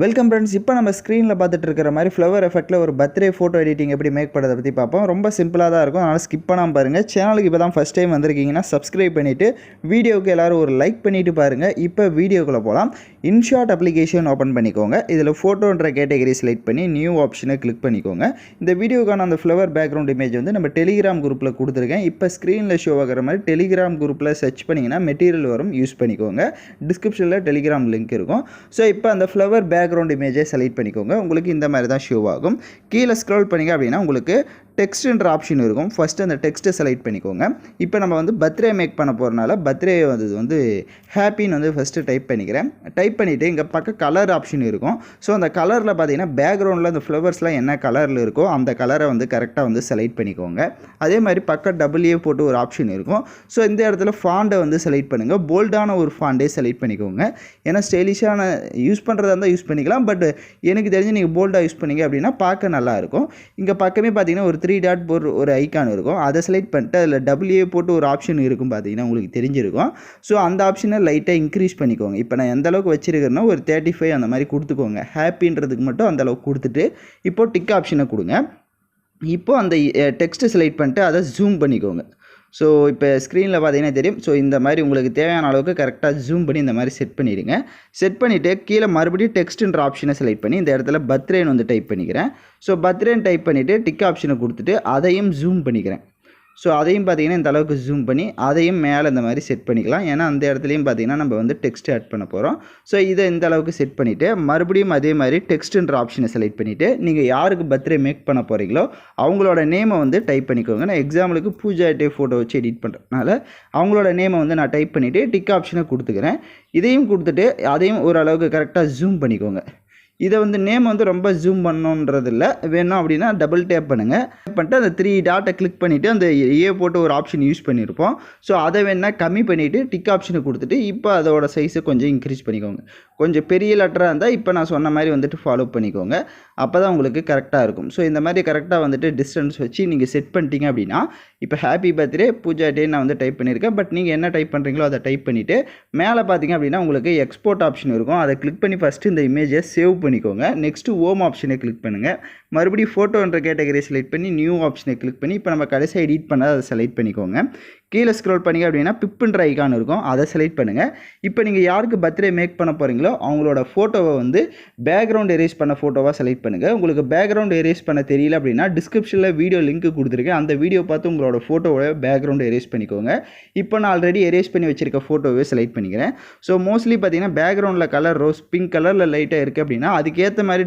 Welcome friends. இப்போ நம்ம ஸ்க்ரீனில் பார்த்துட்டு இருக்கிற மாதிரி ஃப்ளவர் எஃபெக்ட்டில் ஒரு பர்த்டே ஃபோட்டோ எடிட்டிங் எப்படி மேக் பண்ணுறதை பற்றி பார்ப்போம். ரொம்ப சிம்பிளாக தான் இருக்கும், அதனால் ஸ்கிப் பண்ணாமல் பாருங்கள். சேனலுக்கு இப்போ தான் ஃபஸ்ட் டைம் வந்திருக்கீங்கன்னா சப்ஸ்கிரைப் பண்ணிவிட்டு வீடியோவுக்கு எல்லோரும் ஒரு லைக் பண்ணிவிட்டு பாருங்கள். இப்போ வீடியோக்குள்ளே போகலாம். இன்ஷாட் அப்ளிகேஷன் ஓப்பன் பண்ணிக்கோங்க. இதில் ஃபோட்டோன்ற கேட்டகரி செலக்ட் பண்ணி நியூ ஆப்ஷனை கிளிக் பண்ணிக்கோங்க. இந்த வீடியோக்கான அந்த ஃப்ளவர் பேக்ரவுண்ட் இமேஜ் வந்து நம்ம டெலிகிராம் குரூப்பில் கொடுத்துருக்கேன். இப்போ ஸ்க்ரீனில் ஷோ ஆகிற மாதிரி டெலிகிராம் குரூப்பில் சர்ச் பண்ணிங்கன்னா மெட்டீரியல் வரும், யூஸ் பண்ணிக்கோங்க. டிஸ்கிரிப்ஷனில் டெலிகிராம் லிங்க் இருக்கும். ஸோ இப்போ அந்த ஃப்ளவர் பேக்ரவுண்ட் இமேஜை செலக்ட் பண்ணிக்கோங்க. உங்களுக்கு இந்த மாதிரி தான் ஷோ ஆகும். கீழே ஸ்க்ரோல் பண்ணிங்க அப்படின்னா உங்களுக்கு டெக்ஸ்ட்ன்ற ஆப்ஷன் இருக்கும். ஃபஸ்ட்டு அந்த டெக்ஸ்ட்டை செலக்ட் பண்ணிக்கோங்க. இப்போ நம்ம வந்து பர்த்டே மேக் பண்ண போகிறனால பர்த்டே வந்து ஹாப்பின்னு வந்து ஃபஸ்ட்டு டைப் பண்ணிக்கிறேன். டைப் பண்ணிவிட்டு இங்கே பக்கம் கலர் ஆப்ஷன் இருக்கும். ஸோ அந்த கலரில் பார்த்தீங்கன்னா பேக்ரவுண்டில் அந்த ஃப்ளவர்ஸ்லாம் என்ன கலரில் இருக்கோ அந்த கலரை வந்து கரெக்டாக வந்து செலக்ட் பண்ணிக்கோங்க. அதே மாதிரி பக்கம் டபுள்ஏ போட்டு ஒரு ஆப்ஷன் இருக்கும். ஸோ இந்த இடத்துல ஃபாண்டை வந்து செலக்ட் பண்ணுங்கள். போல்டான ஒரு ஃபாண்டே செலக்ட் பண்ணிக்கோங்க. ஏன்னா ஸ்டைலிஷான யூஸ் பண்ணுறதா இருந்தால் யூஸ் பண்ணிக்கலாம். பட் எனக்கு தெரிஞ்சு நீங்கள் போல்டாக யூஸ் பண்ணிங்க அப்படின்னா பார்க்க நல்லாயிருக்கும். இங்கே பக்கமே பார்த்தீங்கன்னா ஒரு 3 டாட் போட்டு ஒரு ஐக்கான் இருக்கும். அதை செலக்ட் பண்ணிட்டு அதில் டபுள்ஏ போட்டு ஒரு ஆப்ஷன் இருக்கும், பார்த்தீங்கன்னா உங்களுக்கு தெரிஞ்சிருக்கும். ஸோ அந்த ஆப்ஷனை லைட்டாக இன்க்ரீஸ் பண்ணிக்கோங்க. இப்போ நான் எந்த அளவுக்கு வச்சுருக்கிறேன்னா ஒரு 35 அந்த மாதிரி கொடுத்துக்கோங்க. ஹாப்பின்றதுக்கு மட்டும் அந்த அளவுக்கு கொடுத்துட்டு இப்போது டிக் ஆப்ஷனை கொடுங்க. இப்போது அந்த டெக்ஸ்ட்டை செலக்ட் பண்ணிட்டு அதை ஜூம் பண்ணிக்கோங்க. ஸோ இப்போ ஸ்க்ரீனில் பார்த்தீங்கன்னா தெரியும். ஸோ இந்த மாதிரி உங்களுக்கு தேவையான அளவுக்கு கரெக்டாக ஜூம் பண்ணி இந்த மாதிரி செட் பண்ணிடுங்க. செட் பண்ணிவிட்டு கீழே மறுபடியும் டெக்ஸ்ட்ன்ற ஆப்ஷனை செலக்ட் பண்ணி இந்த இடத்துல பர்த்டேன்னு வந்து டைப் பண்ணிக்கிறேன். ஸோ பர்த்டேன்னு டைப் பண்ணிவிட்டு டிக் ஆப்ஷனை கொடுத்துட்டு அதையும் ஜூம் பண்ணிக்கிறேன். ஸோ அதையும் பார்த்தீங்கன்னா இந்த அளவுக்கு ஜூம் பண்ணி அதையும் மேலே இந்த மாதிரி செட் பண்ணிக்கலாம். ஏன்னா அந்த இடத்துலையும் பார்த்தீங்கன்னா நம்ம வந்து டெக்ஸ்ட் ஆட் பண்ண போகிறோம். ஸோ இதை இந்த அளவுக்கு செட் பண்ணிவிட்டு மறுபடியும் அதே மாதிரி டெக்ஸ்ட்ன்ற ஆப்ஷனை செலக்ட் பண்ணிவிட்டு நீங்கள் யாருக்கு பர்த்டே மேக் பண்ண போகிறீங்களோ அவங்களோட நேமை வந்து டைப் பண்ணிக்கோங்க. நான் எக்ஸாம்பிளுக்கு பூஜா டே ஃபோட்டோ வச்சு எடிட் பண்ணுறதுனால அவங்களோட நேமை வந்து நான் டைப் பண்ணிவிட்டு டிக் ஆப்ஷனை கொடுத்துக்கிறேன். இதையும் கொடுத்துட்டு அதையும் ஓரளவுக்கு கரெக்டாக ஜூம் பண்ணிக்கோங்க. இதை வந்து நேம் வந்து ரொம்ப ஜூம் பண்ணணுன்றது இல்லை, வேணும் அப்படின்னா டபுள் டேப் பண்ணுங்கள். டேப் பண்ணிட்டு அந்த 3 டாட்டை கிளிக் பண்ணிவிட்டு அந்த ஏ போட்டு ஒரு ஆப்ஷன் யூஸ் பண்ணியிருப்போம். ஸோ அதை வேணால் கம்மி பண்ணிவிட்டு டிக் ஆப்ஷனை கொடுத்துட்டு இப்போ அதோட சைஸை கொஞ்சம் இன்க்ரீஸ் பண்ணிக்கோங்க. கொஞ்சம் பெரிய லெட்டராக இருந்தால் இப்போ நான் சொன்ன மாதிரி வந்துட்டு ஃபாலோ பண்ணிக்கோங்க. அப்போ தான் உங்களுக்கு கரெக்டாக இருக்கும். ஸோ இந்த மாதிரி கரெக்டாக வந்துட்டு டிஸ்டன்ஸ் வச்சு நீங்கள் செட் பண்ணிட்டீங்க அப்படின்னா இப்போ ஹாப்பி பர்த்டே பூஜா டே நான் வந்து டைப் பண்ணியிருக்கேன். பட் நீங்கள் என்ன டைப் பண்ணுறீங்களோ அதை டைப் பண்ணிவிட்டு மேலே பார்த்தீங்க அப்படின்னா உங்களுக்கு எக்ஸ்போர்ட் ஆப்ஷன் இருக்கும். அதை கிளிக் பண்ணி ஃபஸ்ட்டு இந்த இமேஜை சேவ் பண்ணிக்கோங்க. நெக்ஸ்ட்டு ஹோம் ஆப்ஷனை கிளிக் பண்ணுங்கள். மறுபடியும் ஃபோட்டோன்ற கேட்டகரியை செலக்ட் பண்ணி நியூ ஆப்ஷனை கிளிக் பண்ணி இப்போ நம்ம கடைசியாக எடிட் பண்ணால் அதை செலக்ட் பண்ணிக்கோங்க. கீழே ஸ்க்ரோல் பண்ணிங்க அப்படின்னா பிப்புன்ற ஐக்கான் இருக்கும், அதை செலக்ட் பண்ணுங்கள். இப்போ நீங்கள் யாருக்கு பர்த்டே மேக் பண்ண போகிறீங்களோ அவங்களோட ஃபோட்டோவை வந்து பேக்ரவுண்ட் எரேஸ் பண்ண ஃபோட்டோவாக செலக்ட் பண்ணுங்கள். உங்களுக்கு பேக்ரவுண்ட் எரேஸ் பண்ண தெரியல அப்படின்னா டிஸ்கிரிப்ஷனில் வீடியோ லிங்க் கொடுத்துருக்கேன். அந்த வீடியோ பார்த்து உங்களோட ஃபோட்டோவை பேக்ரவுண்ட் எரேஸ் பண்ணிக்கோங்க. இப்போ நான் ஆல்ரெடி எரேஸ் பண்ணி வச்சுருக்க ஃபோட்டோவே செலக்ட் பண்ணிக்கிறேன். ஸோ மோஸ்ட்லி பார்த்தீங்கன்னா பேக்ரவுண்டில் கலர் ரோஸ் பிங்க் கலரில் லைட்டாக இருக்குது அப்படின்னா அதுக்கேற்ற மாதிரி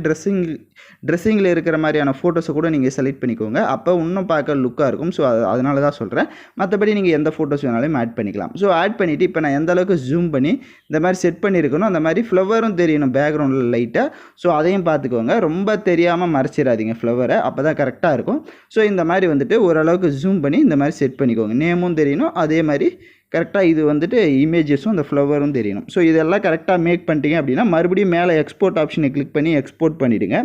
ட்ரெஸ்ஸிங்கில் இருக்கிற மாதிரியான ஃபோட்டோஸை கூட நீங்கள் செலக்ட் பண்ணிக்கோங்க. அப்போ இன்னும் பார்க்க லுக்காக இருக்கும். ஸோ அதனால தான் சொல்கிறேன். மற்றபடி நீங்கள் எந்த ஃபோட்டோஸ் வேணாலும் ஆட் பண்ணிக்கலாம். ஸோ ஆட் பண்ணிவிட்டு இப்போ நான் எந்த அளவுக்கு ஜூம் பண்ணி இந்த மாதிரி செட் பண்ணியிருக்கணும் அந்த மாதிரி ஃப்ளவரும் தெரியணும் பேக்ரவுண்டில் லைட்டாக. ஸோ அதையும் பார்த்துக்கோங்க. ரொம்ப தெரியாமல் மறைச்சிடாதீங்க ஃப்ளவரை, அப்போ தான் கரெக்டாக இருக்கும். ஸோ இந்த மாதிரி வந்துட்டு ஓரளவுக்கு ஜூம் பண்ணி இந்த மாதிரி செட் பண்ணிக்கோங்க. நேமும் தெரியணும், அதே மாதிரி கரெக்டாக இது வந்துட்டு இமேஜஸும் அந்த ஃப்ளவரும் தெரியணும். ஸோ இதெல்லாம் கரெக்டாக மேக் பண்ணிட்டீங்க அப்படின்னா மறுபடியும் மேலே எக்ஸ்போர்ட் ஆப்ஷனை கிளிக் பண்ணி எக்ஸ்போர்ட் பண்ணிவிடுங்க.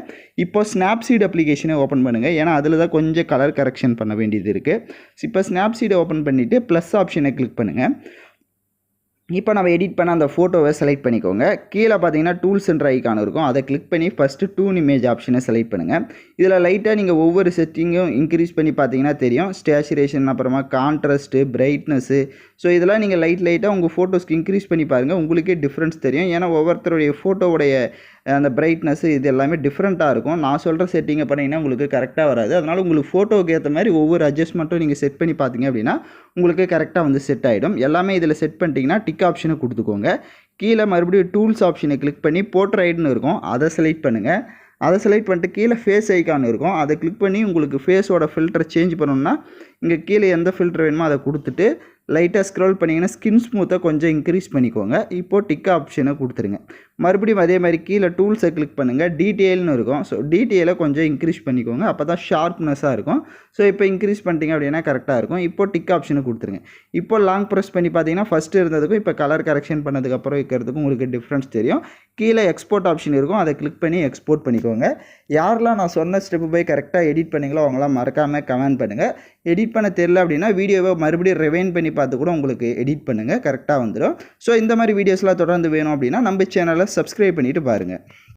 இப்போ ஸ்னாப்சீட் அப்ளிகேஷனை ஓப்பன் பண்ணுங்கள். ஏன்னா அதில் தான் கொஞ்சம் கலர் கரெக்ஷன் பண்ண வேண்டியது இருக்குது. இப்போ ஸ்னாப்சீடை ஓப்பன் பண்ணிவிட்டு ப்ளஸ் ஆப்ஷனை கிளிக் பண்ணுங்கள். இப்போ நம்ம எடிட் பண்ண அந்த ஃபோட்டோவை செலக்ட் பண்ணிக்கோங்க. கீழே பார்த்தீங்கன்னா டூல்ஸ்ன்ற ஐக்கான் இருக்கும், அதை கிளிக் பண்ணி ஃபஸ்ட்டு டூன் இமேஜ் ஆப்ஷனை செலக்ட் பண்ணுங்கள். இதில் லைட்டாக நீங்கள் ஒவ்வொரு செட்டிங்கும் இன்க்ரீஸ் பண்ணி பார்த்தீங்கன்னா தெரியும். ஸ்டேச்சுரேஷன், அப்புறமா கான்ட்ராஸ்ட்டு, பிரைட்னஸ்ஸு. ஸோ இதெல்லாம் நீங்கள் லைட்டாக உங்கள் ஃபோட்டோஸ்க்கு இன்க்ரீஸ் பண்ணி பாருங்கள், உங்களுக்கே டிஃப்ரென்ஸ் தெரியும். ஏன்னா ஒவ்வொருத்தருடைய ஃபோட்டோவுடைய அந்த பிரைட்னஸ்ஸு இது எல்லாமே டிஃப்ரெண்ட்டாக இருக்கும். நான் சொல்கிற செட்டிங்கை பண்ணிங்கன்னா உங்களுக்கு கரெக்டாக வராது. அதனால் உங்களுக்கு ஃபோட்டோவுக்கு ஏற்ற மாதிரி ஒவ்வொரு அட்ஜஸ்ட்மெண்ட்டும் நீங்கள் செட் பண்ணி பார்த்தீங்க அப்படின்னா உங்களுக்கு கரெக்டாக வந்து செட் ஆகிடும். எல்லாமே இதில் செட் பண்ணிட்டீங்கன்னா டிக் ஆப்ஷனை கொடுத்துக்கோங்க. கீழே மறுபடியும் டூல்ஸ் ஆப்ஷனை கிளிக் பண்ணி போர்ட்ரைட்னு இருக்கும், அதை செலக்ட் பண்ணுங்கள். அதை செலக்ட் பண்ணிட்டு கீழே ஃபேஸ் ஐக்கான் இருக்கும், அதை கிளிக் பண்ணி உங்களுக்கு ஃபேஸோட ஃபில்டரை சேஞ்ச் பண்ணணும்னா இங்கே கீழே எந்த ஃபில்டர் வேணுமோ அதை கொடுத்துட்டு லைட்டாக ஸ்க்ரோல் பண்ணிங்கன்னா ஸ்கின் ஸ்மூத்தை கொஞ்சம் இன்க்ரீஸ் பண்ணிக்கோங்க. இப்போது டிக் ஆப்ஷனை கொடுத்துருங்க. மறுபடியும் அதே மாதிரி கீழே டூல்ஸை கிளிக் பண்ணுங்கள். டீட்டெயில்னு இருக்கும். ஸோ டீட்டெயிலை கொஞ்சம் இன்க்ரீஸ் பண்ணிக்கோங்க, அப்போ தான் ஷார்ப்னஸாக இருக்கும். ஸோ இப்போ இன்க்ரீஸ் பண்ணிட்டீங்க அப்படின்னா கரெக்டாக இருக்கும். இப்போ டிக் ஆப்ஷனை கொடுத்துருங்க. இப்போ லாங் ப்ரெஸ் பண்ணி பார்த்தீங்கன்னா ஃபஸ்ட்டு இருந்ததுக்கும் இப்போ கலர் கரெக்ஷன் பண்ணதுக்கப்புறம் இருக்கிறதுக்கும் உங்களுக்கு டிஃப்ரென்ஸ் தெரியும். கீழே எக்ஸ்போர்ட் ஆப்ஷன் இருக்கும், அதை கிளிக் பண்ணி எக்ஸ்போர்ட் பண்ணிக்கோங்க. யாரெல்லாம் நான் சொன்ன ஸ்டெப்பு போய் கரெக்டாக எடிட் பண்ணிங்களோ அவங்களாம் மறக்காமல் கமெண்ட் பண்ணுங்கள். எடிட் பண்ண தெரியல அப்படின்னா வீடியோவை மறுபடியும் ரிவைண்ட் பண்ணி பார்த்து கூட உங்களுக்கு எடிட் பண்ணுங்கள், கரெக்டாக வந்துடும். ஸோ இந்த மாதிரி வீடியோஸ்லாம் தொடர்ந்து வேணும் அப்படின்னா நம்ம சேனலை சப்ஸ்கிரைப் பண்ணிவிட்டு பாருங்கள்.